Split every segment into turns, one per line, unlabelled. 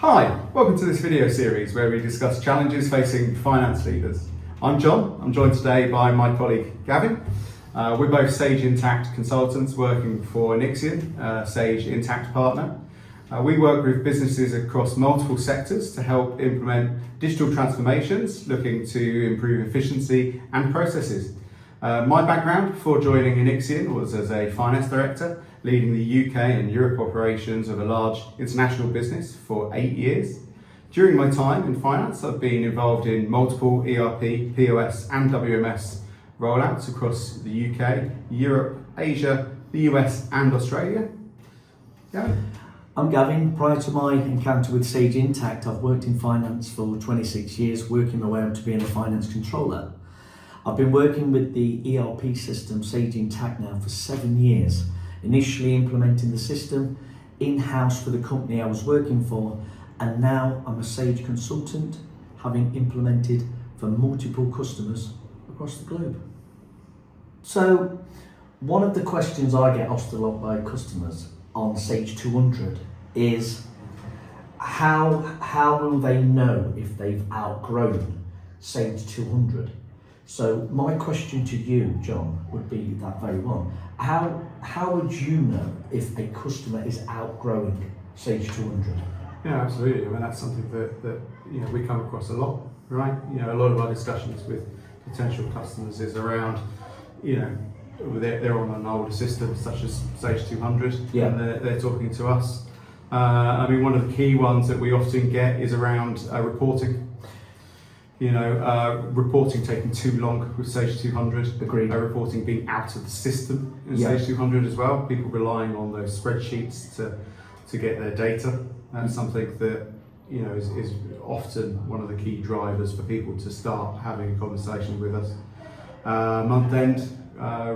Hi, welcome to this video series where we discuss challenges facing finance leaders. I'm Jon. I'm joined today by my colleague Gavin. We're both Sage Intacct consultants working for Inixion, Sage Intacct partner. We work with businesses across multiple sectors to help implement digital transformations, looking to improve efficiency and processes. My background before joining Inixion was as a Finance Director, leading the UK and Europe operations of a large international business for 8 years. During my time in finance, I've been involved in multiple ERP, POS and WMS rollouts across the UK, Europe, Asia, the US and Australia. Gavin?
I'm Gavin. Prior to my encounter with Sage Intacct, I've worked in finance for 26 years, working my way up to being a finance controller. I've been working with the ERP system Sage Intacct now for 7 years, initially implementing the system in-house for the company I was working for, and now I'm a Sage consultant, having implemented for multiple customers across the globe. So, one of the questions I get asked a lot by customers on Sage 200 is how will they know if they've outgrown Sage 200? So my question to you, Jon, would be that very one. How would you know if a customer is outgrowing Sage 200?
Yeah, absolutely. I mean, that's something that we come across a lot, right? A lot of our discussions with potential customers is around, they're on an older system such as Sage 200,
yeah.
And they're talking to us. One of the key ones that we often get is around reporting. Reporting taking too long with Sage 200.
Agreed.
Reporting being out of the system in Sage 200 as well. People relying on those spreadsheets to get their data. That's something that is often one of the key drivers for people to start having a conversation with us. Month end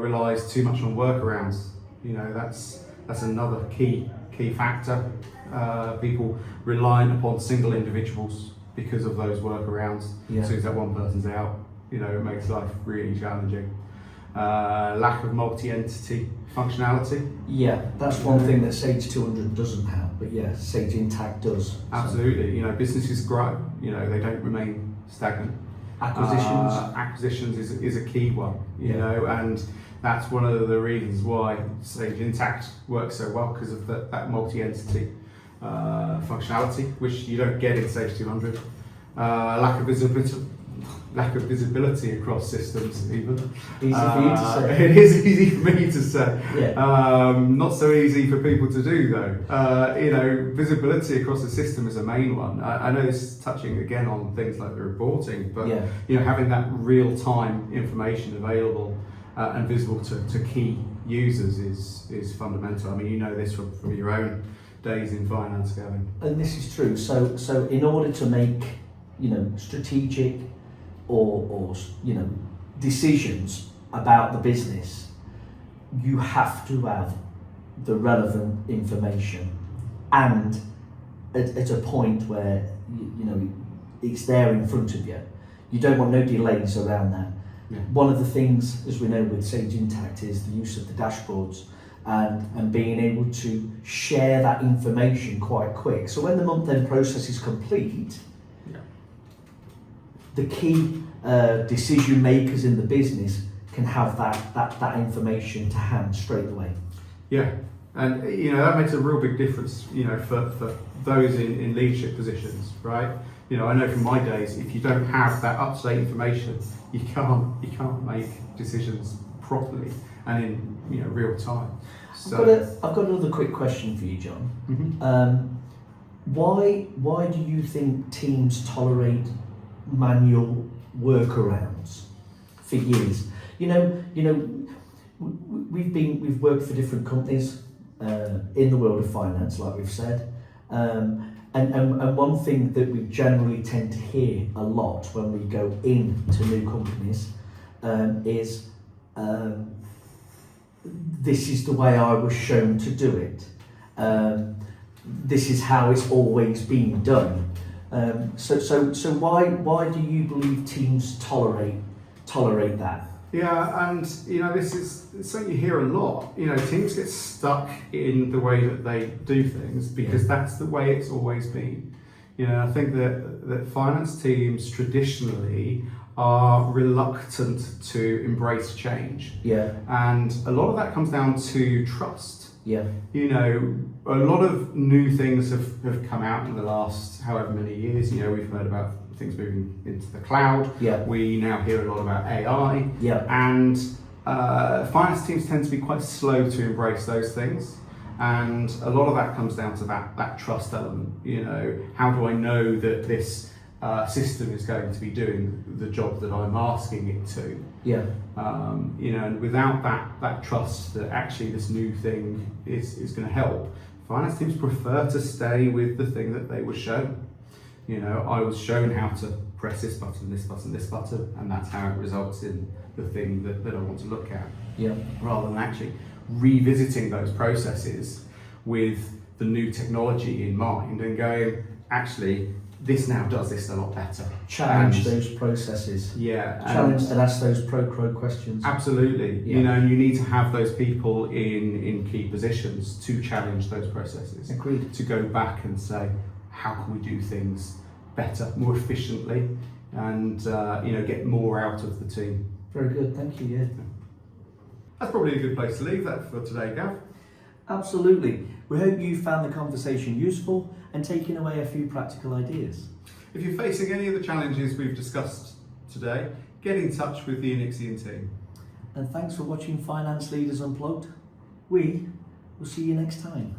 relies too much on workarounds. That's another key factor. People relying upon single individuals because of those workarounds.
Yeah.
As soon as that one person's out, it makes life really challenging. Lack of multi-entity functionality.
Yeah, that's one thing that Sage 200 doesn't have, but yeah, Sage Intacct does.
Absolutely. Businesses grow. They don't remain stagnant.
Acquisitions.
Is a key one. And that's one of the reasons why Sage Intacct works so well, because of that multi-entity functionality, which you don't get in Sage 200. Lack of visibility across systems, even.
Easy for you to say.
It is easy for me to say.
Yeah.
Not so easy for people to do though. Visibility across the system is a main one. I know this is touching again on things like the reporting, but having that real-time information available and visible to key users is fundamental. This from your own days in finance, Gavin.
And this is true. So in order to make strategic or decisions about the business, you have to have the relevant information, and at a point where it's there in front of you. You don't want no delays around that.
Yeah.
One of the things, as we know with Sage Intacct, is the use of the dashboards and being able to share that information quite quick. So when the month-end process is complete, the key decision makers in the business can have that information to hand straight away.
Yeah, and that makes a real big difference. For those in leadership positions, right? I know from my days, if you don't have that up-to-date information, you can't make decisions properly and in real time. So
I've got another quick question for you, Jon.
Mm-hmm.
Why do you think teams tolerate manual workarounds for years? We've worked for different companies in the world of finance, like we've said, and one thing that we generally tend to hear a lot when we go into new companies is this is the way I was shown to do it. This is how it's always been done. So why do you believe teams tolerate that?
Yeah, and this is something you hear a lot. Teams get stuck in the way that they do things because that's the way it's always been. I think that finance teams traditionally are reluctant to embrace change.
Yeah.
And a lot of that comes down to trust.
Yeah.
A lot of new things have come out in the last however many years. We've heard about things moving into the cloud.
Yeah.
We now hear a lot about AI.
Yeah.
And finance teams tend to be quite slow to embrace those things. And a lot of that comes down to that trust element. How do I know that this system is going to be doing the job that I'm asking it to?
Yeah.
And without that trust that actually this new thing is going to help, finance teams prefer to stay with the thing that they were shown. I was shown how to press this button, this button, this button, and that's how it results in the thing that I want to look at.
Yeah.
Rather than actually revisiting those processes with the new technology in mind and going, actually, this now does this a lot better.
Challenge those processes.
Yeah.
Challenge and ask those pro questions.
Absolutely.
Yeah.
And you need to have those people in key positions to challenge those processes.
Agreed.
To go back and say, how can we do things better, more efficiently, and get more out of the team.
Very good, thank you. Yeah.
That's probably a good place to leave that for today, Gav.
Absolutely. We hope you found the conversation useful and taken away a few practical ideas.
If you're facing any of the challenges we've discussed today, get in touch with the Inixion team.
And thanks for watching Finance Leaders Unplugged. We will see you next time.